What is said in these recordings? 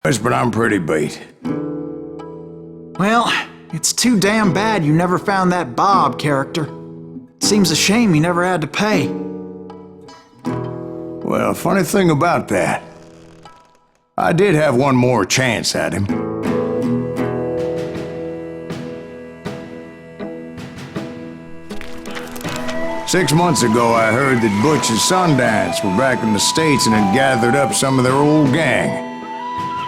But I'm pretty beat. Well, it's too damn bad you never found that Bob character. Seems a shame you never had to pay. Well, funny thing about that, I did have one more chance at him. Six months ago, I heard that Butch and Sundance were back in the States and had gathered up some of their old gang.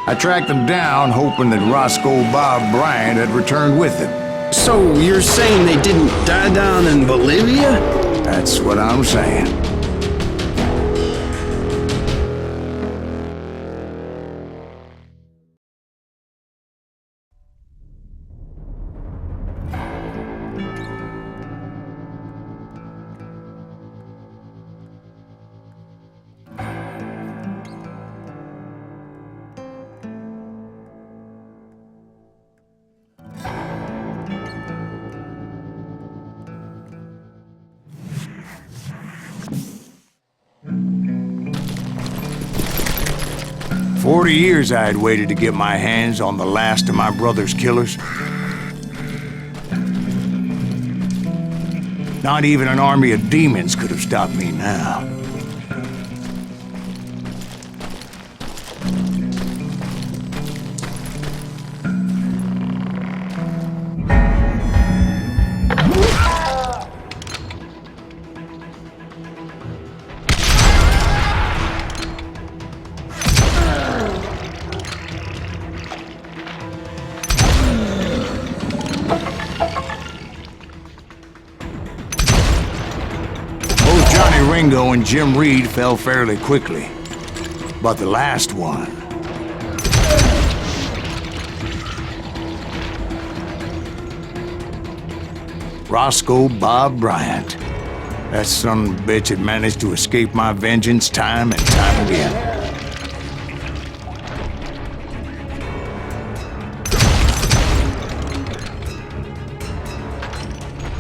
I tracked them down, hoping that Roscoe Bob Bryant had returned with them. So you're saying they didn't die down in Bolivia? That's what I'm saying. "40 years I had waited to get my hands on the last of my brother's killers. Not even an army of demons could have stopped me now. Ringo and Jim Reed fell fairly quickly, but the last one... Roscoe Bob Bryant. That son of a bitch had managed to escape my vengeance time and time again.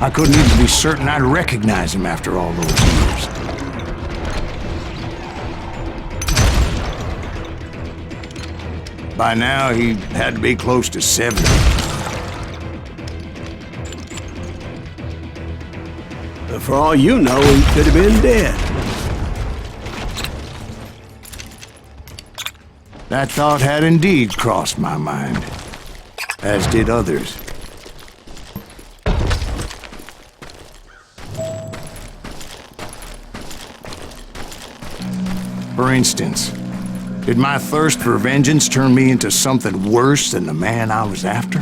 I couldn't even be certain I'd recognize him after all those years. By now, he had to be close to 70. For all you know, he could have been dead. That thought had indeed crossed my mind, as did others. For instance, did my thirst for vengeance turn me into something worse than the man I was after?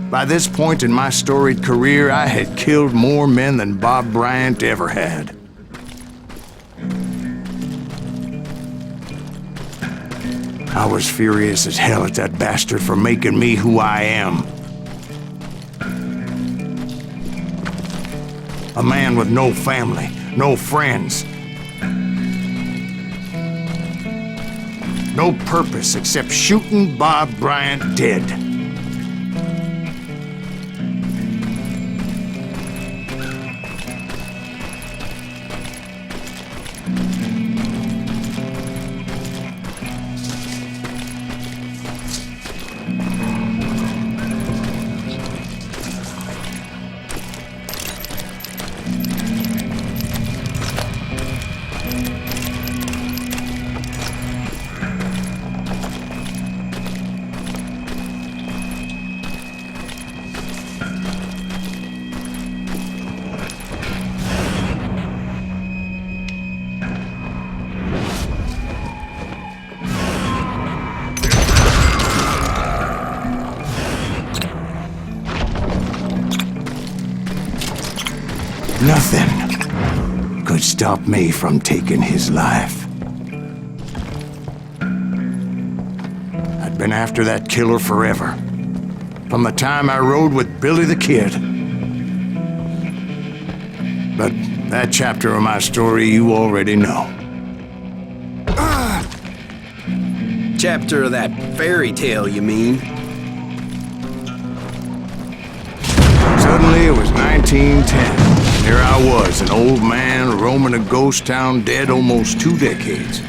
By this point in my storied career, I had killed more men than Bob Bryant ever had. I was furious as hell at that bastard for making me who I am. A man with no family, no friends. No purpose except shooting Bob Bryant dead. Nothing could stop me from taking his life. I'd been after that killer forever, from the time I rode with Billy the Kid. But that chapter of my story you already know. Chapter of that fairy tale, you mean? Suddenly it was 1910. Here I was, an old man roaming a ghost town dead almost 2 decades.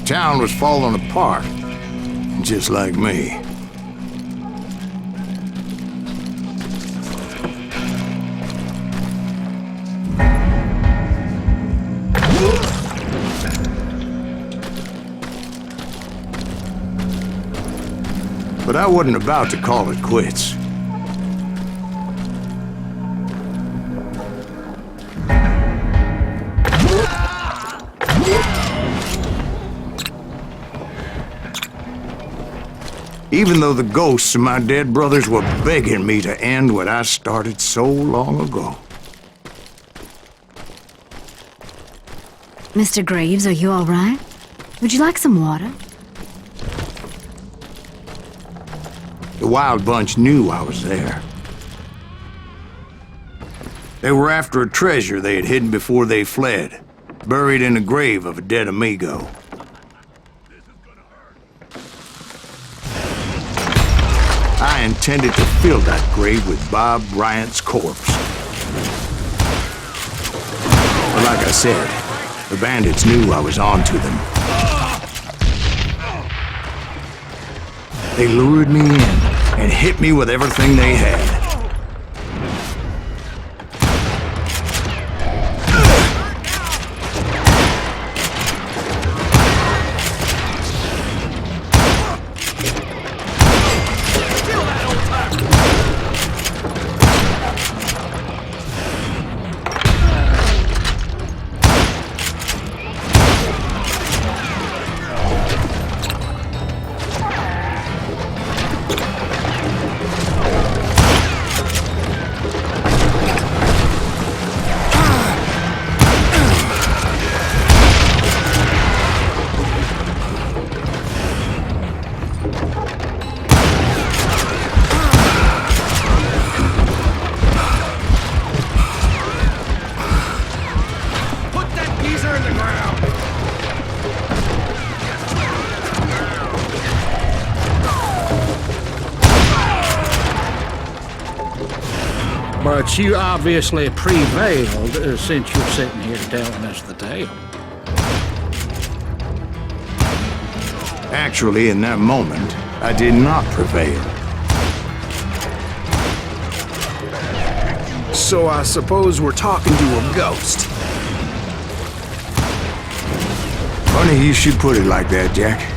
Town was falling apart, just like me. But I wasn't about to call it quits. Even though the ghosts of my dead brothers were begging me to end what I started so long ago. Mr. Graves, are you all right? Would you like some water? The Wild Bunch knew I was there. They were after a treasure they had hidden before they fled, buried in the grave of a dead amigo. I intended to fill that grave with Bob Bryant's corpse. But like I said, the bandits knew I was on to them. They lured me in and hit me with everything they had. But you obviously prevailed since you're sitting here telling us the tale. Actually, in that moment, I did not prevail. So I suppose we're talking to a ghost. Funny you should put it like that, Jack.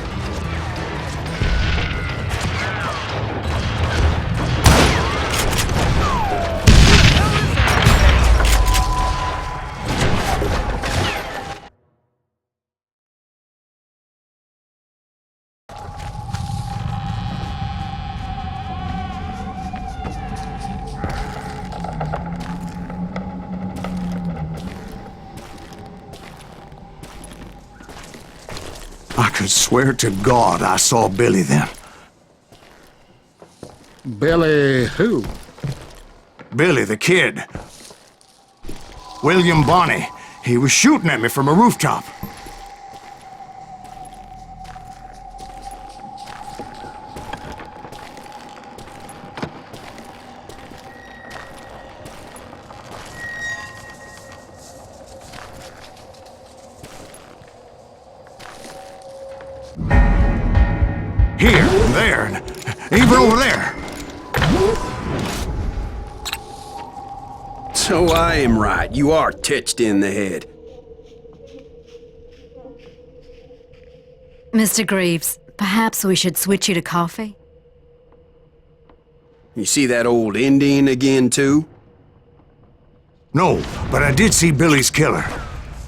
I could swear to God I saw Billy then. Billy who? Billy the Kid. William Bonney. He was shooting at me from a rooftop. Here, there, and even over there. So I am right. You are touched in the head. Mr. Graves, perhaps we should switch you to coffee? You see that old Indian again, too? No, but I did see Billy's killer,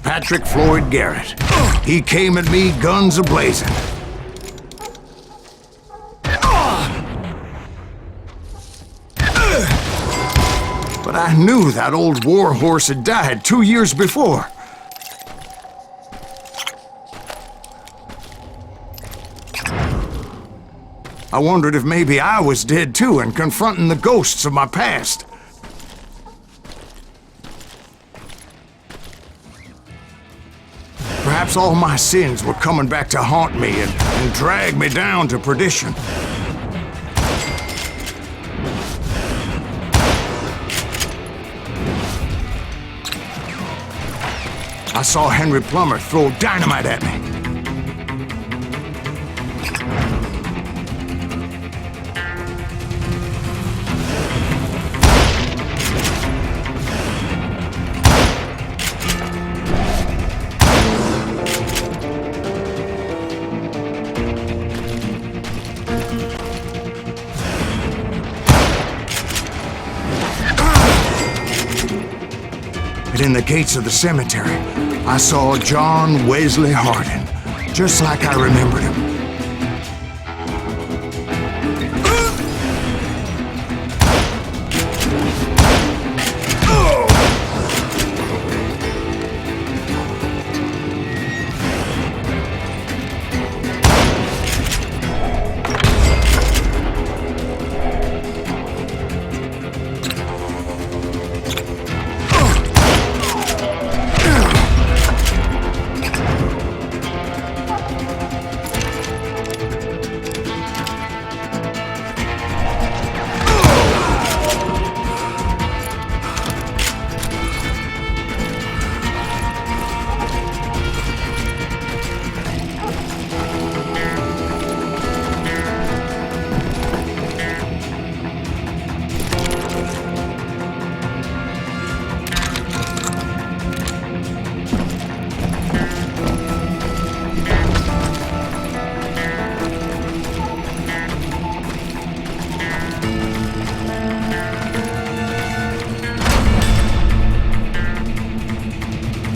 Patrick Floyd Garrett. He came at me guns a-blazing. But I knew that old war horse had died 2 years before. I wondered if maybe I was dead too and confronting the ghosts of my past. Perhaps all my sins were coming back to haunt me and drag me down to perdition. I saw Henry Plummer throw dynamite at me. But in the gates of the cemetery, I saw John Wesley Hardin, just like I remembered him.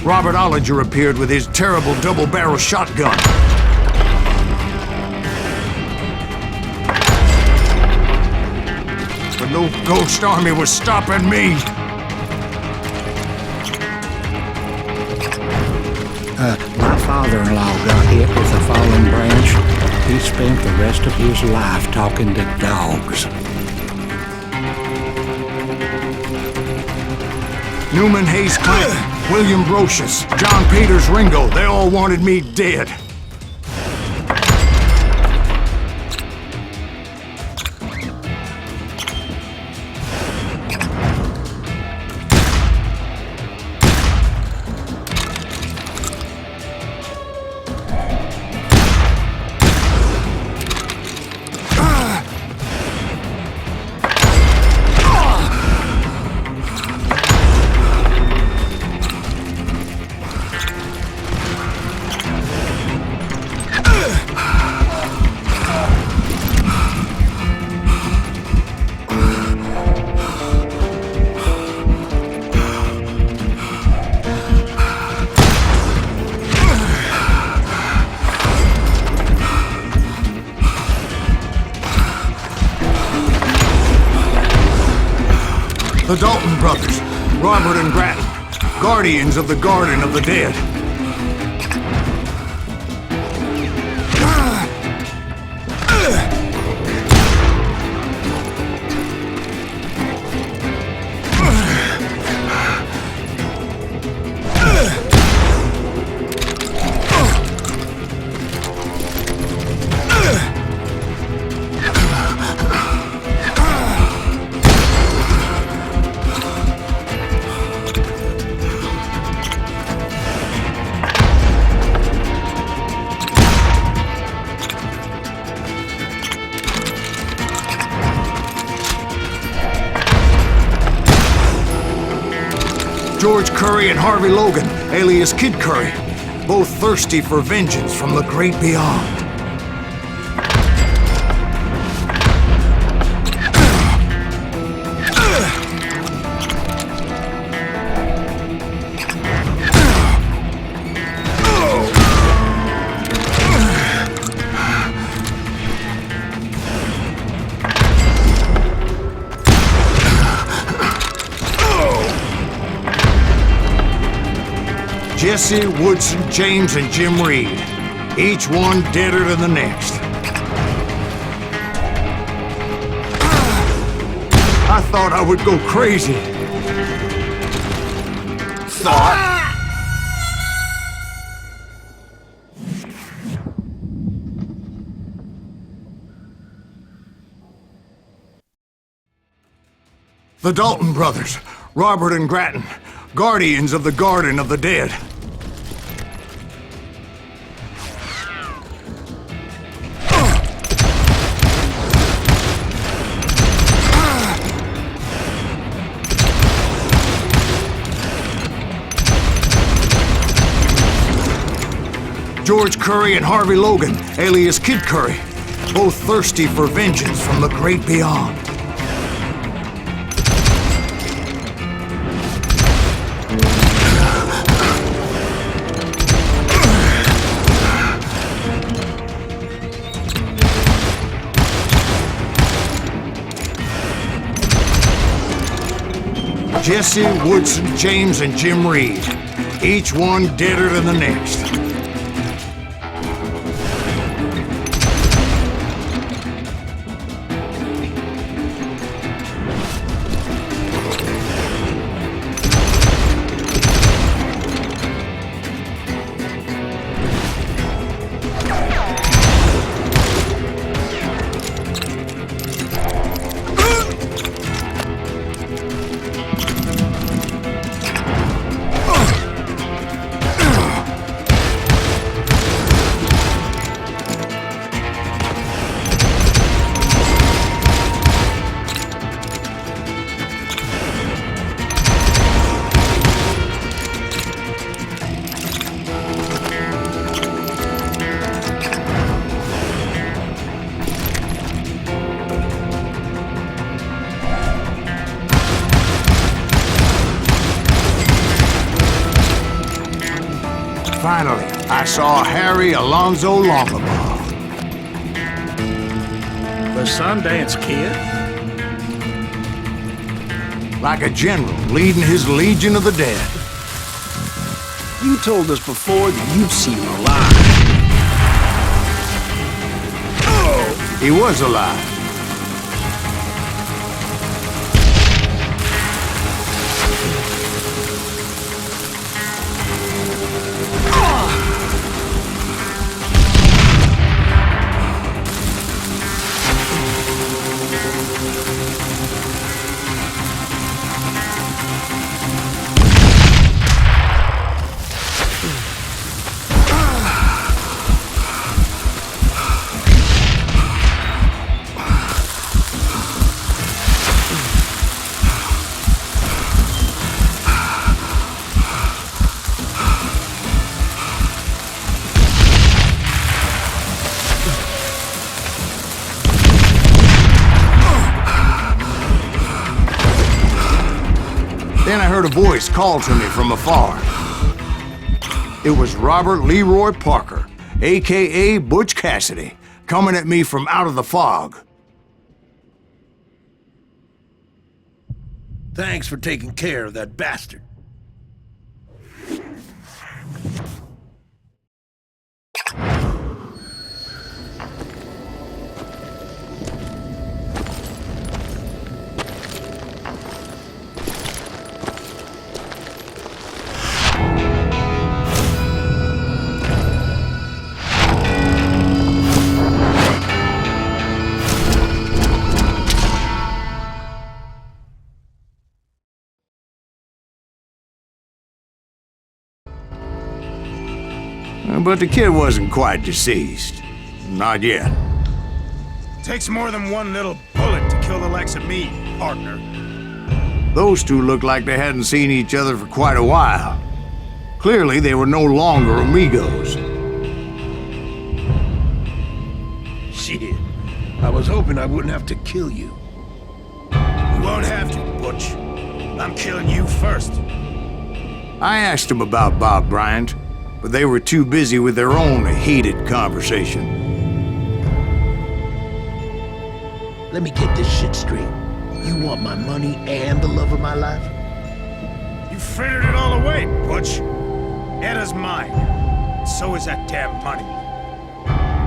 Robert Ollinger appeared with his terrible double-barrel shotgun. But no ghost army was stopping me. My father-in-law got hit with a fallen branch. He spent the rest of his life talking to dogs. Newman Hayes Clinton, William Brocious, John Peters Ringo, they all wanted me dead. The Dalton brothers, Robert and Grattan, guardians of the Garden of the Dead. George Curry and Harvey Logan, alias Kid Curry, both thirsty for vengeance from the great beyond. Jesse, Woodson, James, and Jim Reed. Each one deader than the next. I thought I would go crazy. The Dalton brothers, Robert and Grattan, guardians of the Garden of the Dead. George Curry and Harvey Logan, alias Kid Curry, both thirsty for vengeance from the great beyond. Jesse, Woodson, James, and Jim Reed. Each one deader than the next. Finally, I saw Harry Alonzo Longabaugh. The Sundance Kid? Like a general leading his legion of the dead. You told us before that you'd seen him alive. He was alive. Then I heard a voice call to me from afar. It was Robert Leroy Parker, a.k.a. Butch Cassidy, coming at me from out of the fog. Thanks for taking care of that bastard. But the kid wasn't quite deceased. Not yet. Takes more than one little bullet to kill the likes of me, partner. Those two looked like they hadn't seen each other for quite a while. Clearly, they were no longer amigos. Shit. I was hoping I wouldn't have to kill you. You won't have to, Butch. I'm killing you first. I asked them about Bob Bryant, but they were too busy with their own heated conversation. Let me get this shit straight. You want my money and the love of my life? You frittered it all away, Butch. Etta's mine. So is that damn money.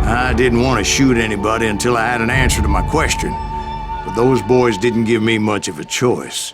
I didn't want to shoot anybody until I had an answer to my question, but those boys didn't give me much of a choice.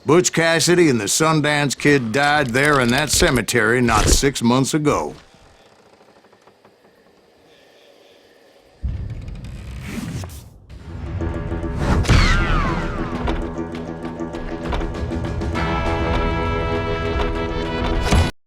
Butch Cassidy and the Sundance Kid died there in that cemetery not 6 months ago.